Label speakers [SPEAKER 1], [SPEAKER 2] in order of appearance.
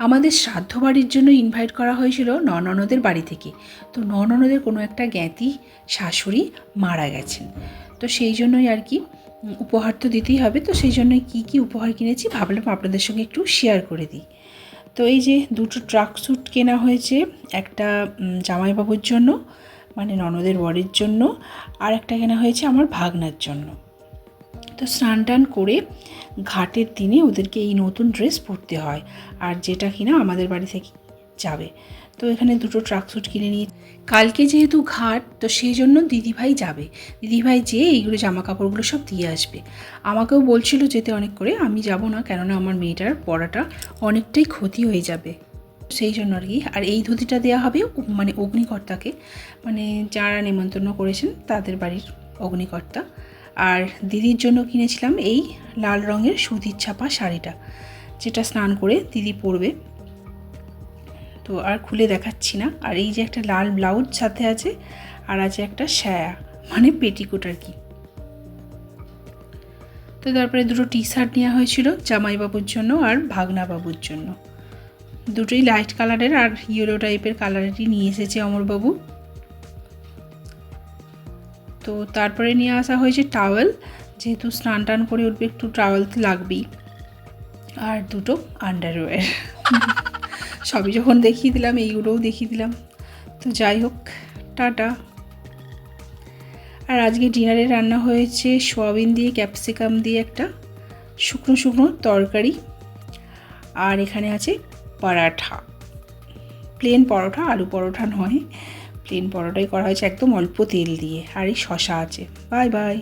[SPEAKER 1] আমাদের শ্রাদ্ধ বাড়ির জন্য ইনভাইট করা হয়েছিল ননদের বাড়ি থেকে। তো ননদের কোনো একটা জ্ঞাতি শাশুড়ি মারা গেছেন, তো সেই জন্যই আর কি উপহার তো দিতেই হবে। তো সেই জন্যই কী উপহার কিনেছি ভাবলাম আপনাদের সঙ্গে একটু শেয়ার করে দিই। তো এই যে দুটো ট্রাক স্যুট কেনা হয়েছে, একটা জামাইবাবুর জন্য মানে ননদের বরের জন্য, আর একটা কেনা হয়েছে আমার ভাগনার জন্য। তো স্নান টান করে ঘাটের দিনে ওদেরকে এই নতুন ড্রেস পরতে হয়, আর যেটা কিনা আমাদের বাড়ি থেকে যাবে। তো এখানে দুটো ট্রাক স্যুট কিনে নিয়ে কালকে যেহেতু ঘাট, তো সেই জন্য দিদিভাই যাবে। দিদিভাই যেয়ে এইগুলো জামা কাপড়গুলো সব দিয়ে আসবে। আমাকেও বলছিল যেতে অনেক করে, আমি যাব না, কেননা আমার মেয়েটার পড়াটা অনেকটাই ক্ষতি হয়ে যাবে, সেই জন্য আর কি। আর এই ধুতিটা দেওয়া হবে মানে অগ্নিকর্তাকে, মানে যারা নেমন্তন্ন করেছেন তাদের বাড়ির অগ্নিকর্তা। আর দিদির জন্য কিনেছিলাম এই লাল রঙের সুতির ছাপা শাড়িটা, যেটা স্নান করে দিদি পরবে। তো আর খুলে দেখাচ্ছি না। আর এই যে একটা লাল ব্লাউজ সাথে আছে, আর আছে একটা সায়া মানে পেটিকোট আর কি। তো তারপরে দুটো টি শার্ট নেওয়া হয়েছিল জামাইবাবুর জন্য আর ভাগনা বাবুর জন্য। দুটোই লাইট কালারের আর ইয়েলো টাইপের কালারেরই নিয়ে এসেছে অমরবাবু। তো তারপরে নিয়ে আসা হয়েছে টাওয়েল, যেহেতু স্নান টান করে উঠবে একটু টাওয়েল তো লাগবেই, আর দুটো আন্ডারওয়্যার। সবই যখন দেখিয়ে দিলাম এইগুলোও দেখিয়ে দিলাম। তো যাই হোক, টাটা। আর আজকে ডিনারে রান্না হয়েছে সোয়াবিন দিয়ে ক্যাপসিকাম দিয়ে একটা শুকনো শুকনো তরকারি, আর এখানে আছে পরাঠা, প্লেন পরোটা, আলু পরোটা নয়, প্লেন পরোটাই করা হয়েছে একদম অল্প তেল দিয়ে, আর এই শশা আছে। Bye bye.